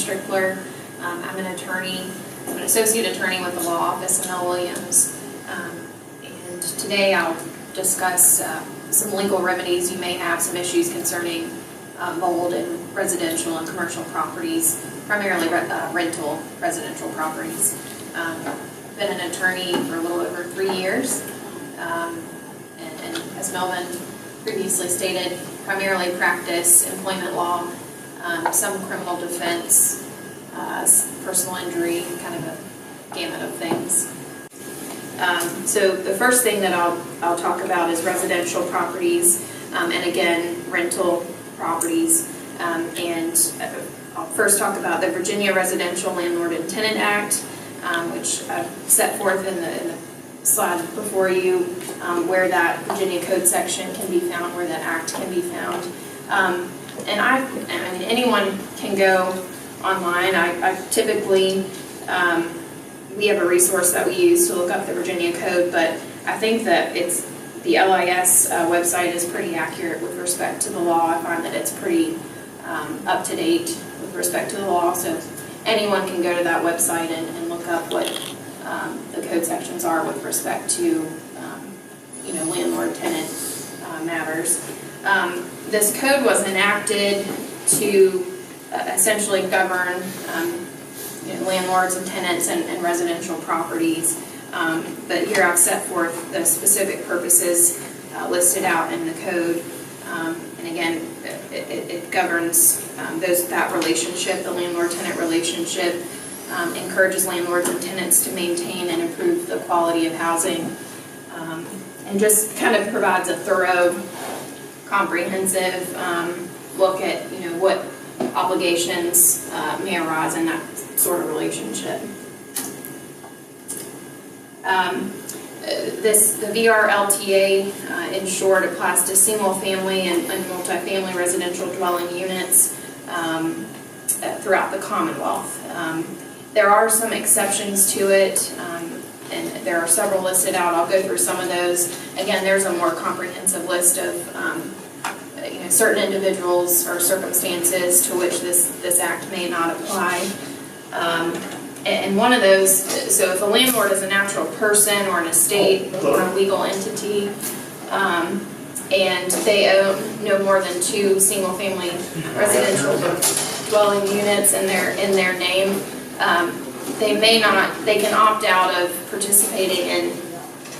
Strickler. I'm an attorney. I'm an associate attorney with the law office of Mel Williams. And today I'll discuss some legal remedies you may have, some issues concerning mold in residential and commercial properties, primarily rental residential properties. I've been an attorney for a little over 3 years, and as Melvin previously stated, primarily practice employment law, some criminal defense, personal injury, kind of a gamut of things. So the first thing that I'll talk about is residential properties, and again, rental properties. And I'll first talk about the Virginia Residential Landlord and Tenant Act, which I've set forth in the slide before you, where that Virginia Code section can be found, where that act can be found. And I mean, anyone can go online. I typically, we have a resource that we use to look up the Virginia Code, but I think that the LIS website is pretty accurate with respect to the law. I find that it's pretty up to date with respect to the law, so anyone can go to that website and look up what the code sections are with respect to landlord-tenant matters. This code was enacted to essentially govern landlords and tenants and residential properties. But here I've set forth the specific purposes listed out in the code. And again, it governs that relationship, the landlord-tenant relationship, encourages landlords and tenants to maintain and improve the quality of housing, and just kind of provides a thorough, comprehensive look at what obligations may arise in that sort of relationship. The VRLTA, in short, applies to single-family and multifamily residential dwelling units throughout the Commonwealth. There are some exceptions to it, and there are several listed out. I'll go through some of those. Again, there's a more comprehensive list of certain individuals or circumstances to which this act may not apply. And one of those, so if a landlord is a natural person or an estate or a legal entity, and they own no more than 2 single-family residential dwelling units in their name, they can opt out of participating in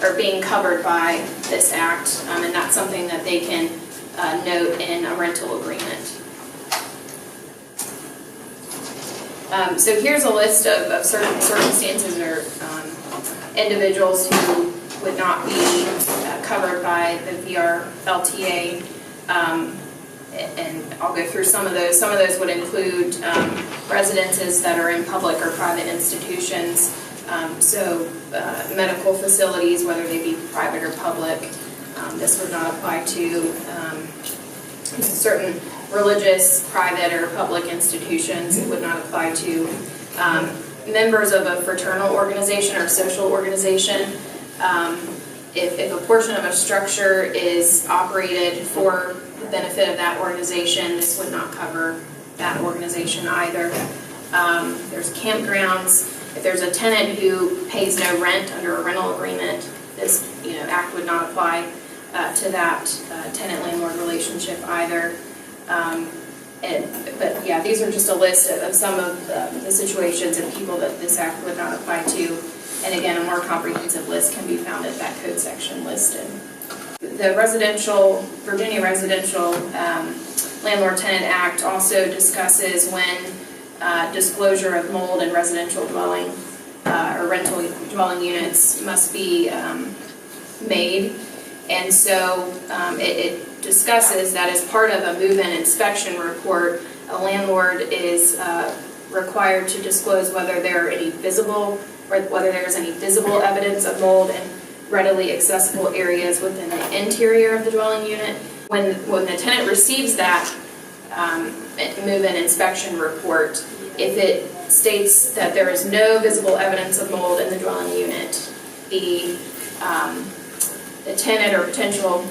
or being covered by this act, and that's something that they can note in a rental agreement. So here's a list of certain circumstances or individuals who would not be covered by the VRLTA, and I'll go through some of those. Some of those would include residences that are in public or private institutions, so medical facilities, whether they be private or public. This would not apply to certain religious, private, or public institutions. It would not apply to members of a fraternal organization or social organization. If a portion of a structure is operated for the benefit of that organization, this would not cover that organization either. There's campgrounds. If there's a tenant who pays no rent under a rental agreement, this act would not apply to that tenant-landlord relationship either. But yeah, these are just a list of some of the situations and people that this act would not apply to. And again, a more comprehensive list can be found at that code section listed. The Virginia Residential Landlord-Tenant Act also discusses when disclosure of mold in residential dwelling or rental dwelling units must be made. And so it discusses that as part of a move-in inspection report, a landlord is required to disclose whether there is any visible evidence of mold in readily accessible areas within the interior of the dwelling unit. When the tenant receives that move-in inspection report, if it states that there is no visible evidence of mold in the dwelling unit, the tenant or potential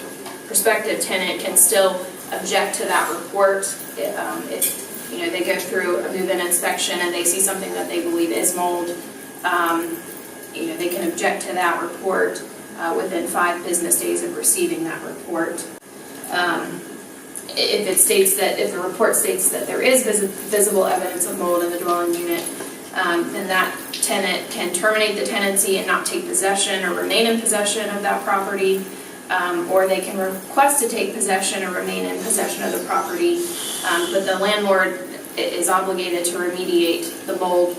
prospective tenant can still object to that report if they go through a move-in inspection and they see something that they believe is mold, they can object to that report within 5 business days of receiving that report. If the report states that there is visible evidence of mold in the dwelling unit, then that tenant can terminate the tenancy and not take possession or remain in possession of that property, or they can request to take possession or remain in possession of the property, but the landlord is obligated to remediate the mold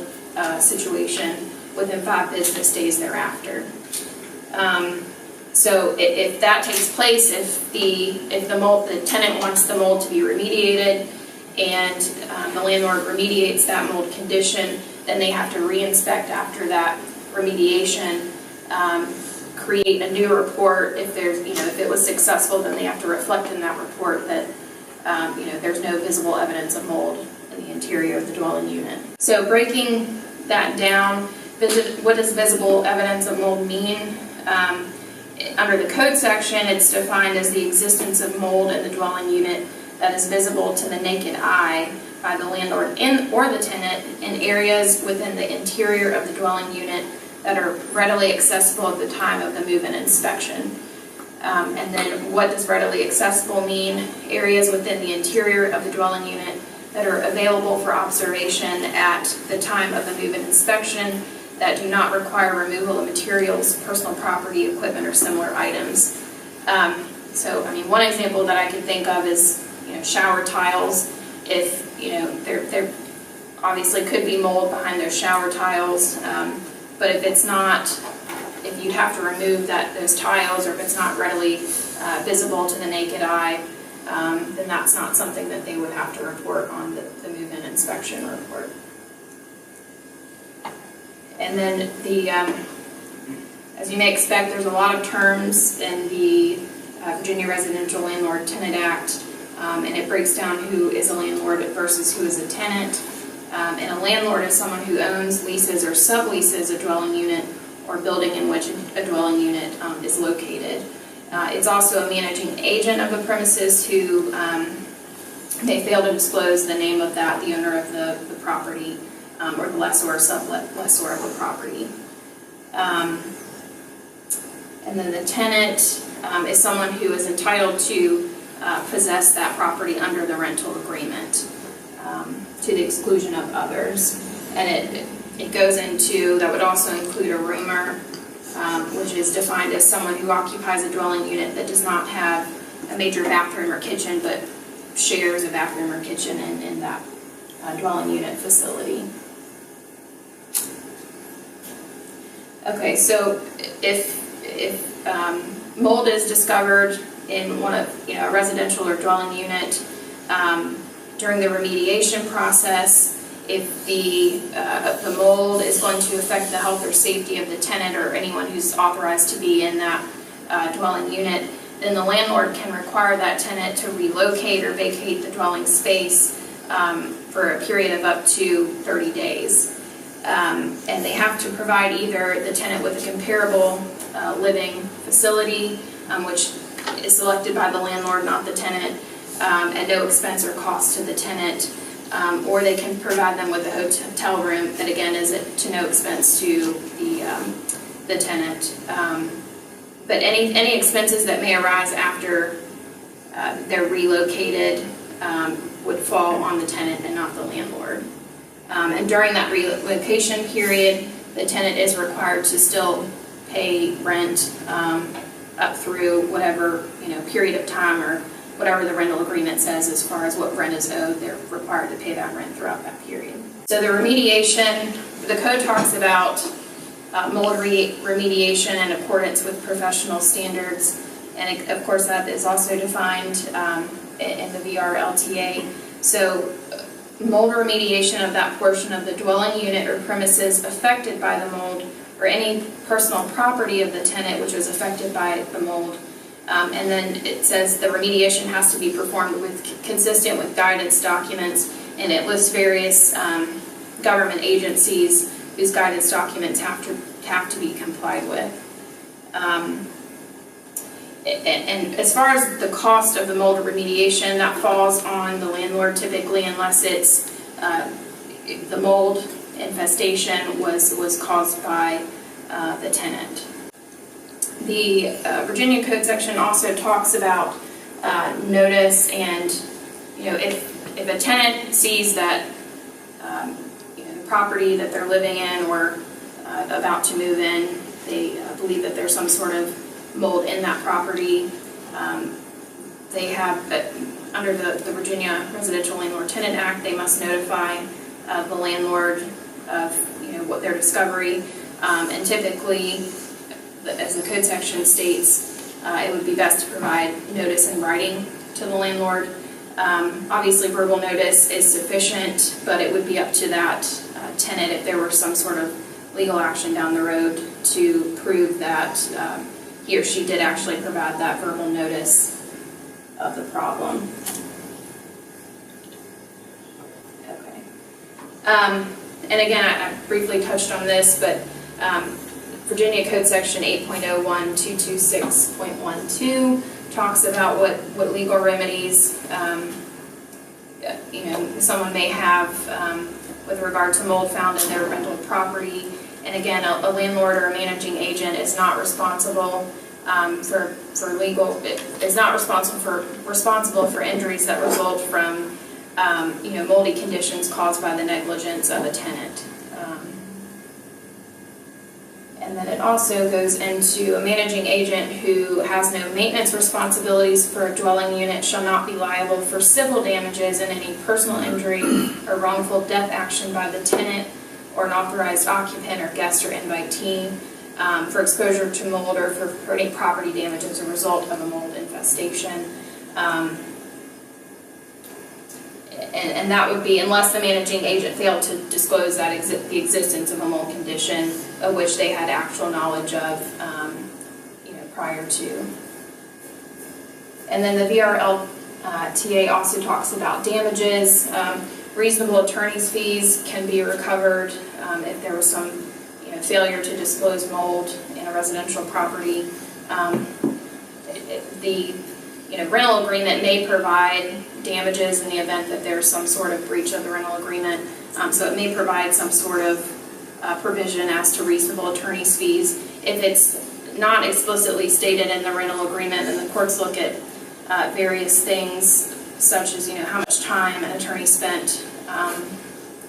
situation within 5 business days thereafter. So if that takes place, if the tenant wants the mold to be remediated and the landlord remediates that mold condition, then they have to re-inspect after that remediation, create a new report. If it was successful, then they have to reflect in that report that there's no visible evidence of mold in the interior of the dwelling unit. So breaking that down, what does visible evidence of mold mean? Under the code section, it's defined as the existence of mold in the dwelling unit that is visible to the naked eye by the landlord or the tenant in areas within the interior of the dwelling unit that are readily accessible at the time of the move-in inspection. And then what does readily accessible mean? Areas within the interior of the dwelling unit that are available for observation at the time of the move-in inspection that do not require removal of materials, personal property, equipment, or similar items. One example that I can think of is, shower tiles. If, there obviously could be mold behind those shower tiles, but if you have to remove those tiles, or if it's not readily visible to the naked eye, then that's not something that they would have to report on the move-in inspection report. And then as you may expect, there's a lot of terms in the Virginia Residential Landlord Tenant Act, and it breaks down who is a landlord versus who is a tenant. And a landlord is someone who owns, leases, or subleases a dwelling unit or building in which a dwelling unit is located. It's also a managing agent of the premises who may fail to disclose the name of the owner of the property, or the lessor or sublessor of the property. And then the tenant is someone who is entitled to possess that property under the rental agreement to the exclusion of others. And it goes into, that would also include a roomer, which is defined as someone who occupies a dwelling unit that does not have a major bathroom or kitchen, but shares a bathroom or kitchen in that dwelling unit facility. Okay, so if mold is discovered in one of a residential or dwelling unit during the remediation process, if the mold is going to affect the health or safety of the tenant or anyone who's authorized to be in that dwelling unit, then the landlord can require that tenant to relocate or vacate the dwelling space for a period of up to 30 days. And they have to provide either the tenant with a comparable living facility, which is selected by the landlord, not the tenant, at no expense or cost to the tenant, or they can provide them with a hotel room that again is to no expense to the tenant. But any expenses that may arise after they're relocated would fall on the tenant and not the landlord. And during that relocation period, the tenant is required to still pay rent up through whatever period of time or whatever the rental agreement says as far as what rent is owed. They're required to pay that rent throughout that period. So the remediation, the code talks about mold remediation in accordance with professional standards, and of course that is also defined in the VRLTA. So mold remediation of that portion of the dwelling unit or premises affected by the mold, or any personal property of the tenant which was affected by the mold. And then it says the remediation has to be performed consistent with guidance documents, and it lists various government agencies whose guidance documents have to be complied with. And as far as the cost of the mold remediation, that falls on the landlord typically, unless it's the mold infestation was caused by the tenant. The Virginia Code section also talks about notice, and if a tenant sees that the property that they're living in or about to move in, they believe that there's some sort of mold in that property, they have, under the Virginia Residential Landlord-Tenant Act, they must notify the landlord of what their discovery, and typically, as the code section states, it would be best to provide notice in writing to the landlord. Obviously, verbal notice is sufficient, but it would be up to that tenant, if there were some sort of legal action down the road, to prove that he or she did actually provide that verbal notice of the problem. Okay. And again, I briefly touched on this, but Virginia Code Section 8.01226.12 talks about what legal remedies someone may have with regard to mold found in their rental property. And again, a landlord or a managing agent is not responsible responsible for injuries that result from moldy conditions caused by the negligence of a tenant. And then it also goes into a managing agent who has no maintenance responsibilities for a dwelling unit shall not be liable for civil damages in any personal injury or wrongful death action by the tenant or an authorized occupant or guest or invitee for exposure to mold or for any property damage as a result of a mold infestation. And that would be unless the managing agent failed to disclose that the existence of a mold condition of which they had actual knowledge of prior to. And then the VRLTA also talks about damages. Reasonable attorney's fees can be recovered if there was some failure to disclose mold in a residential property. The rental agreement may provide damages in the event that there's some sort of breach of the rental agreement. So it may provide some sort of provision as to reasonable attorney's fees. If it's not explicitly stated in the rental agreement, then the courts look at various things such as how much time an attorney spent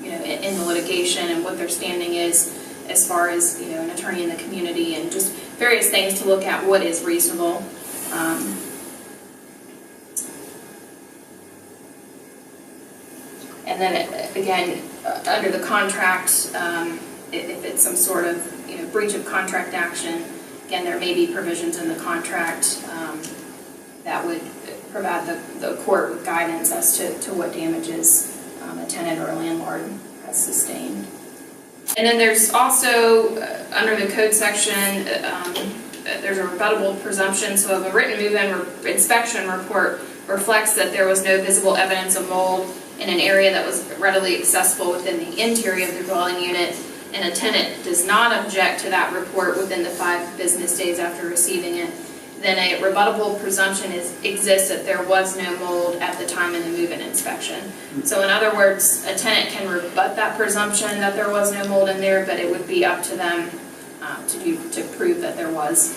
in the litigation and what their standing is as far as an attorney in the community, and just various things to look at what is reasonable. And then again, under the contract, if it's some sort of breach of contract action, again there may be provisions in the contract that would provide the court with guidance as to what damages a tenant or a landlord has sustained. And then there's also under the code section, there's a rebuttable presumption. So if a written move-in inspection report reflects that there was no visible evidence of mold in an area that was readily accessible within the interior of the dwelling unit, and a tenant does not object to that report within the 5 business days after receiving it, then a rebuttable presumption exists that there was no mold at the time of the move-in inspection. So in other words, a tenant can rebut that presumption that there was no mold in there, but it would be up to them to prove that there was.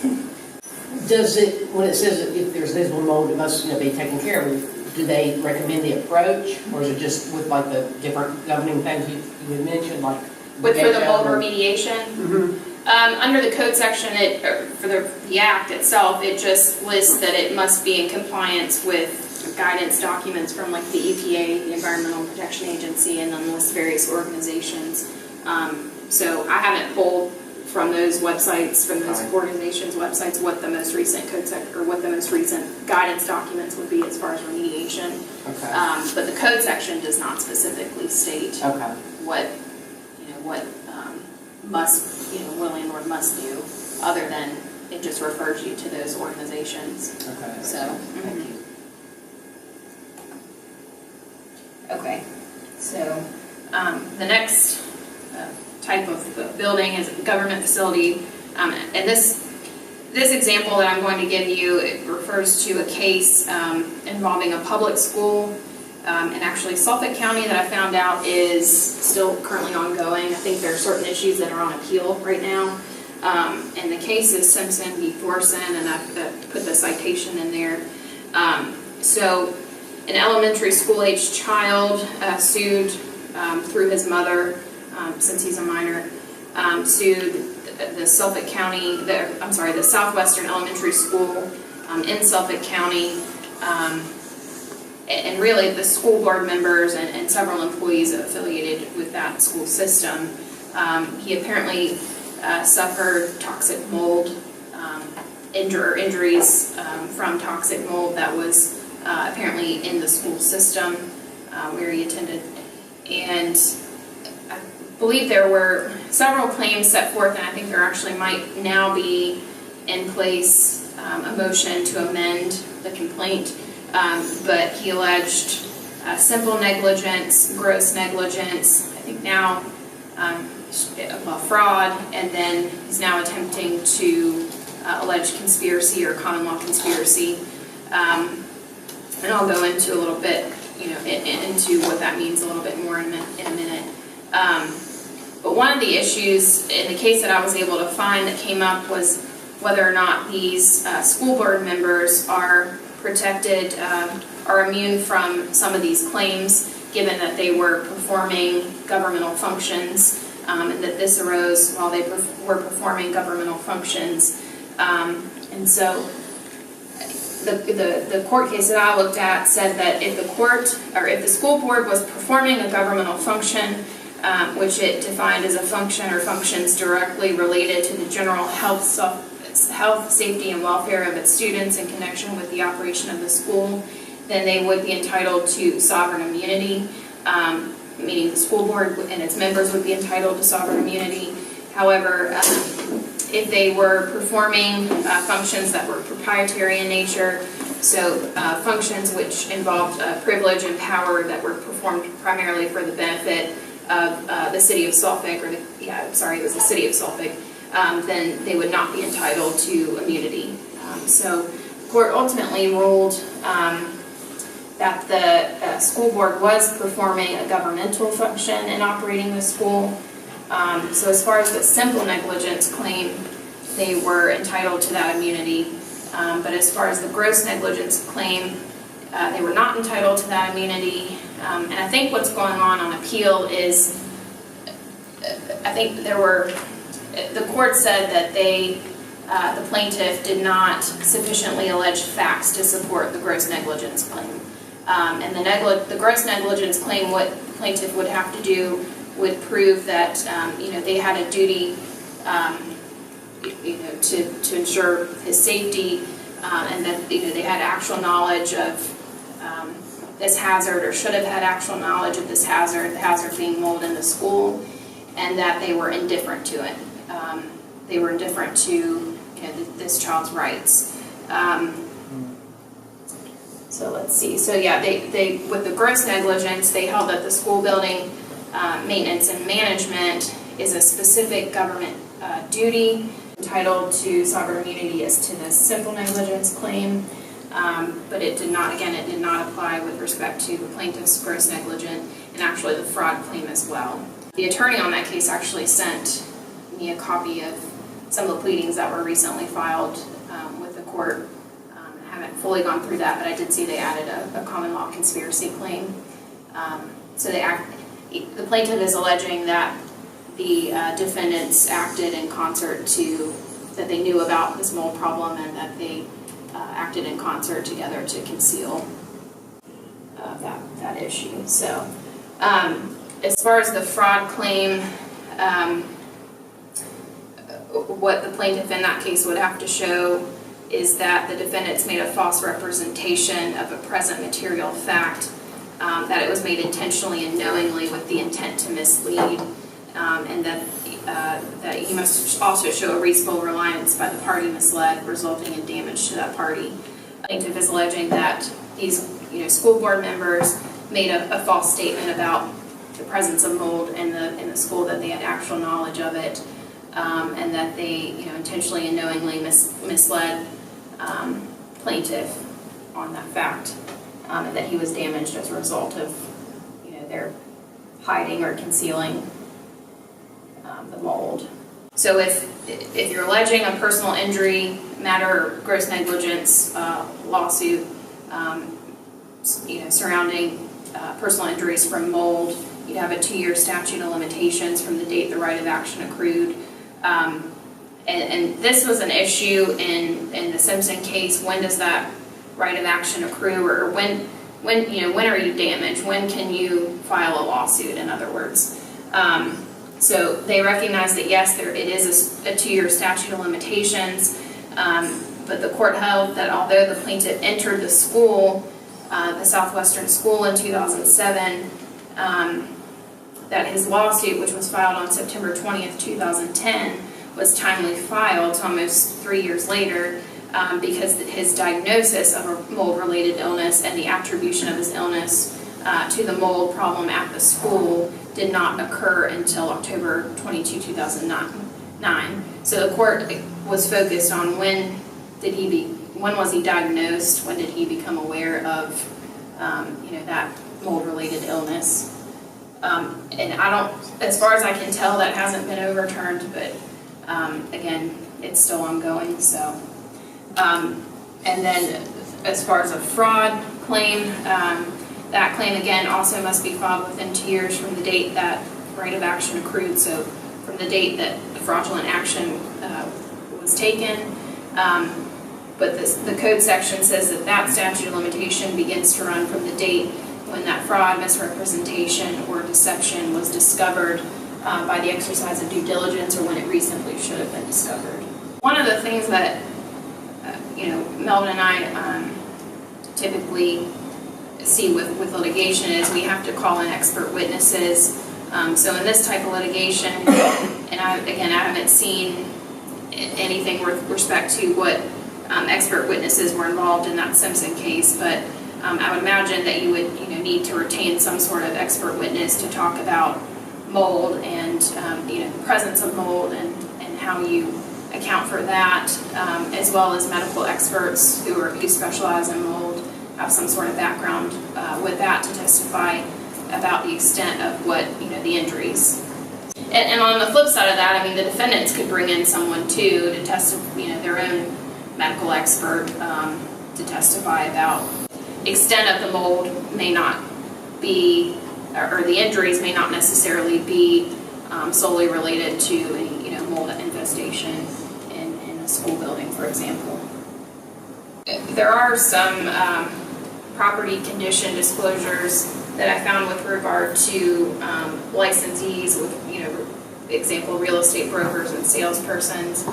Does it, when it says that if there's visible mold, it must be taken care of, do they recommend the approach, or is it just with like the different governing things you had mentioned, like for the mold remediation? Mm-hmm. Under the code section, for the Act itself, it just lists that it must be in compliance with guidance documents from like the EPA, the Environmental Protection Agency, and then lists various organizations. So I haven't pulled from those websites, from those organizations' websites, what the most recent code or what the most recent guidance documents would be as far as remediation. Okay. But the code section does not specifically state what a landlord must do, other than it just refers you to those organizations. Okay. So. Thank you. Okay. So the next type of building is a government facility, and this This example that I'm going to give you, it refers to a case involving a public school in actually Suffolk County that I found out is still currently ongoing. I think there are certain issues that are on appeal right now. And the case is Simpson v. Thorson, and I've put the citation in there. So an elementary school-aged child sued through his mother, since he's a minor, sued the Suffolk County, the Southwestern Elementary School in Suffolk County, and really the school board members and several employees affiliated with that school system. He apparently suffered toxic mold injuries from toxic mold that was apparently in the school system where he attended, and I believe there were several claims set forth, and I think there actually might now be in place a motion to amend the complaint, but he alleged simple negligence, gross negligence, I think now fraud, and then he's now attempting to allege conspiracy or common law conspiracy. And I'll go into a little bit, into what that means a little bit more in a minute. But one of the issues in the case that I was able to find that came up was whether or not these school board members are protected, are immune from some of these claims, given that they were performing governmental functions, and that this arose while they were performing governmental functions. And so the court case that I looked at said that if the school board was performing a governmental function, which it defined as a function or functions directly related to the general health, safety, and welfare of its students in connection with the operation of the school, then they would be entitled to sovereign immunity, meaning the school board and its members would be entitled to sovereign immunity. However, if they were performing functions that were proprietary in nature, so functions which involved privilege and power that were performed primarily for the benefit of the city of Suffolk, it was the city of Suffolk, then they would not be entitled to immunity. So the court ultimately ruled that the school board was performing a governmental function in operating the school. So as far as the simple negligence claim, they were entitled to that immunity. But as far as the gross negligence claim, they were not entitled to that immunity. And I think what's going on appeal is, I think the court said that the plaintiff did not sufficiently allege facts to support the gross negligence claim. And the gross negligence claim, what the plaintiff would have to do would prove that they had a duty to ensure his safety, and that they had actual knowledge of this hazard, or should have had actual knowledge of this hazard, the hazard being mold in the school, and that they were indifferent to it. They were indifferent to this child's rights. So let's see. So yeah, they with the gross negligence, they held that the school building maintenance and management is a specific government duty entitled to sovereign immunity as to the simple negligence claim, but it did not apply with respect to the plaintiff's gross negligence and actually the fraud claim as well. The attorney on that case actually sent me a copy of some of the pleadings that were recently filed with the court. I haven't fully gone through that, but I did see they added a common law conspiracy claim. So the plaintiff is alleging that the defendants acted in concert that they knew about this mold problem, and that they acted in concert together to conceal that issue. So as far as the fraud claim, what the plaintiff in that case would have to show is that the defendants made a false representation of a present material fact, that it was made intentionally and knowingly with the intent to mislead, and that he must also show a reasonable reliance by the party misled, resulting in damage to that party. The plaintiff is alleging that these school board members made a false statement about the presence of mold in the school, that they had actual knowledge of it, and that they, intentionally and knowingly misled plaintiff on that fact, and that he was damaged as a result of, their hiding or concealing the mold. So if you're alleging a personal injury matter or gross negligence lawsuit, surrounding personal injuries from mold, you'd have a 2-year statute of limitations from the date the right of action accrued. And this was an issue in the Simpson case. When does that right of action accrue, or when are you damaged? When can you file a lawsuit, in other words? So they recognize that yes, it is a 2-year statute of limitations, but the court held that although the plaintiff entered the school, the Southwestern school in 2007, that his lawsuit, which was filed on September 20th, 2010, was timely filed, so almost 3 years later, because his diagnosis of a mold-related illness and the attribution of his illness to the mold problem at the school did not occur until October 22, 2009. So the court was focused on when was he diagnosed, when did he become aware of that mold-related illness. And as far as I can tell, that hasn't been overturned, but again, it's still ongoing. So, and then as far as a fraud claim, that claim again also must be filed within 2 years from the date that right of action accrued. So, from the date that the fraudulent action was taken. But the code section says that statute of limitation begins to run from the date when that fraud, misrepresentation, or deception was discovered by the exercise of due diligence, or when it reasonably should have been discovered. One of the things that Melvin and I typically see with litigation is we have to call in expert witnesses. So in this type of litigation, and I haven't seen anything with respect to what expert witnesses were involved in that Simpson case, but I would imagine that you would need to retain some sort of expert witness to talk about mold and the presence of mold and how you account for that, as well as medical experts who specialize in mold, have some sort of background with that to testify about the extent of what the injuries. And on the flip side of that, the defendants could bring in someone too to testify, their own medical expert to testify about extent of the mold may not be, or the injuries may not necessarily be solely related to any mold infestation in a school building, for example. There are some property condition disclosures that I found with regard to licensees, with example real estate brokers and salespersons.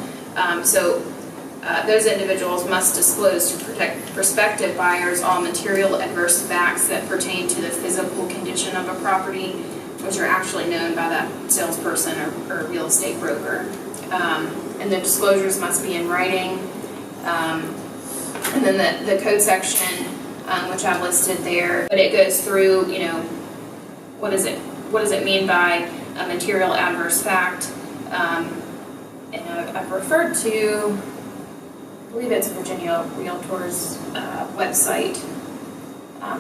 Those individuals must disclose to protect prospective buyers all material adverse facts that pertain to the physical condition of a property, which are actually known by that salesperson or real estate broker. And the disclosures must be in writing. And then the code section, which I've listed there, but it goes through, what does it mean by a material adverse fact? And I've referred to, I believe it's Virginia Realtors website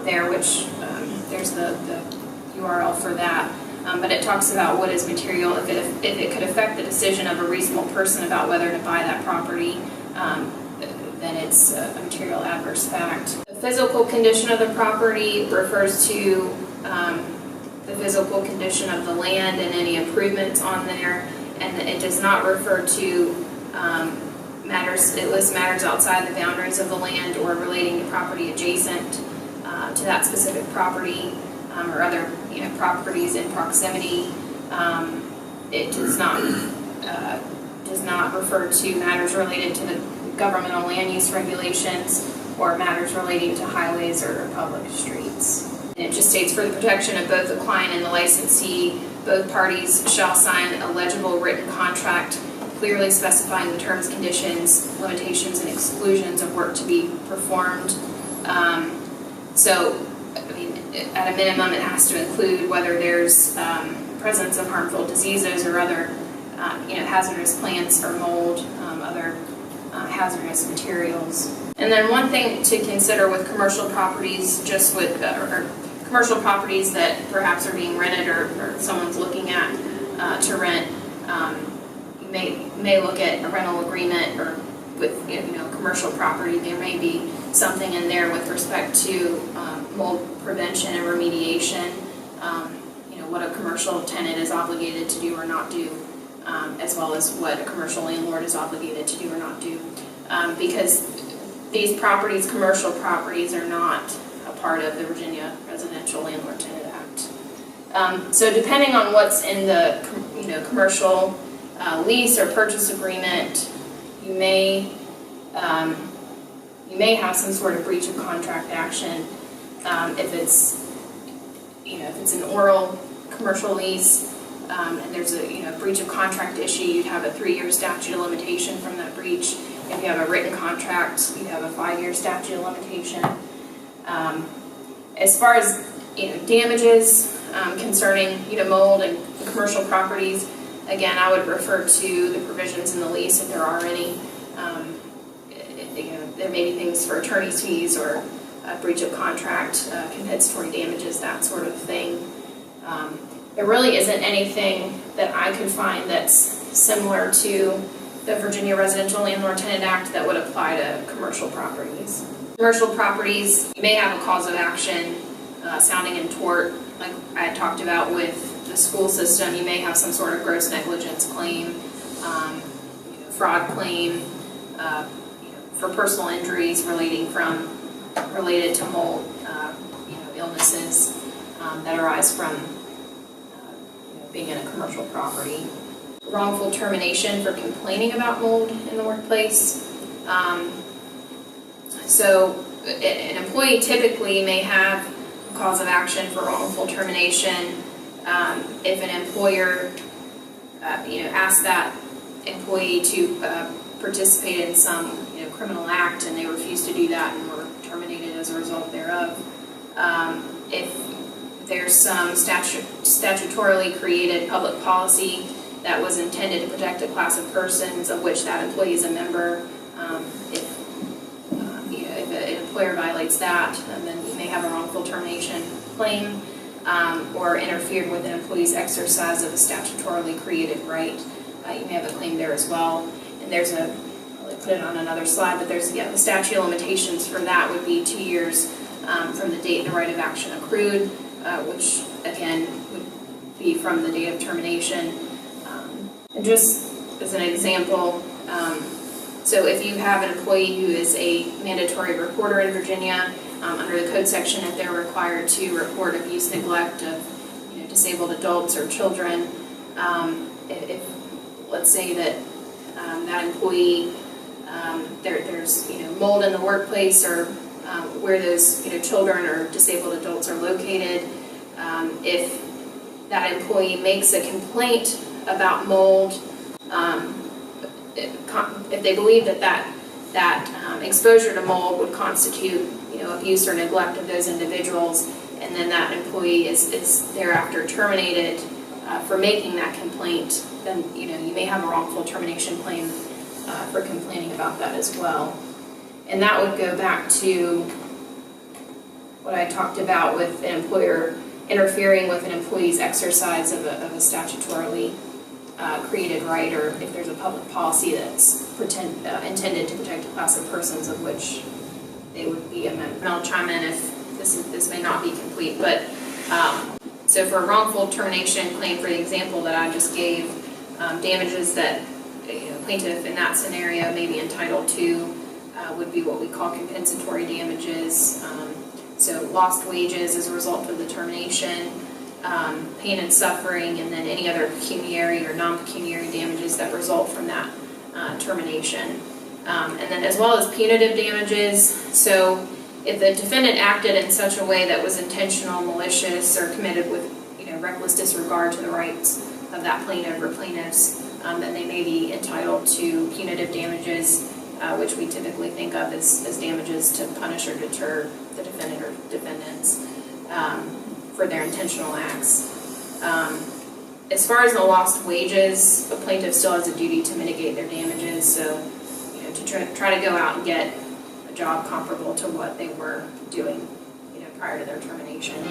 there, which there's the URL for that. But it talks about what is material, if it could affect the decision of a reasonable person about whether to buy that property, then it's a material adverse fact. The physical condition of the property refers to the physical condition of the land and any improvements on there, and it does not refer to it lists matters outside the boundaries of the land or relating to property adjacent to that specific property, or other properties in proximity. It does not refer to matters related to the governmental land use regulations or matters relating to highways or public streets. And it just states, for the protection of both the client and the licensee, both parties shall sign a legible written contract clearly specifying the terms, conditions, limitations, and exclusions of work to be performed. At a minimum, it has to include whether there's presence of harmful diseases or other hazardous plants or mold, other hazardous materials. And then one thing to consider with commercial properties, just with or commercial properties that perhaps are being rented or someone's looking at to rent, you may look at a rental agreement, or with commercial property, there may be something in there with respect to mold prevention and remediation, what a commercial tenant is obligated to do or not do, as well as what a commercial landlord is obligated to do or not do, because these properties, commercial properties, are not a part of the Virginia Residential Landlord Tenant Act. So depending on what's in the commercial lease or purchase agreement, you may have some sort of breach of contract action. If it's an oral commercial lease and there's a breach of contract issue, you'd have a 3-year statute of limitation from that breach. If you have a written contract, you have a 5-year statute of limitation. As far as damages concerning mold and commercial properties, again, I would refer to the provisions in the lease if there are any. There may be things for attorney's fees or breach of contract, compensatory damages, that sort of thing. There really isn't anything that I could find that's similar to the Virginia Residential Landlord Tenant Act that would apply to commercial properties. Commercial properties, you may have a cause of action sounding in tort, like I had talked about with the school system. You may have some sort of gross negligence claim, fraud claim, for personal injuries related to mold, illnesses that arise from being in a commercial property. Wrongful termination for complaining about mold in the workplace. So an employee typically may have a cause of action for wrongful termination if an employer asks that employee to participate in some criminal act and they refuse to do that and were terminated as a result thereof. If there's some statutorily created public policy that was intended to protect a class of persons of which that employee is a member, if an employer violates that, then you may have a wrongful termination claim, or interfered with an employee's exercise of a statutorily created right. You may have a claim there as well. And there's I'll put it on another slide, but there's the statute of limitations for that would be 2 years from the date the right of action accrued, which again would be from the date of termination. And just as an example, so if you have an employee who is a mandatory reporter in Virginia, under the code section, if they're required to report abuse, neglect of disabled adults or children, if let's say that that employee, there's mold in the workplace or where those children or disabled adults are located, if that employee makes a complaint about mold, if they believe that exposure to mold would constitute abuse or neglect of those individuals, and then that employee is thereafter terminated for making that complaint, then you may have a wrongful termination claim for complaining about that as well. And that would go back to what I talked about with an employer interfering with an employee's exercise of a statutorily created right, or if there's a public policy that's intended to protect a class of persons of which they would be a member. And I'll chime in if this may not be complete, but so for a wrongful termination claim, for the example that I just gave, damages that plaintiff in that scenario may be entitled to would be what we call compensatory damages. So lost wages as a result of the termination, pain and suffering, and then any other pecuniary or non-pecuniary damages that result from that termination. And then as well as punitive damages. So if the defendant acted in such a way that was intentional, malicious, or committed with reckless disregard to the rights of that plaintiff or plaintiffs, then they may be entitled to punitive damages, which we typically think of as damages to punish or deter the defendant or defendants for their intentional acts. As far as the lost wages, the plaintiff still has a duty to mitigate their damages, so, you know, to try to go out and get a job comparable to what they were doing, you know, prior to their termination.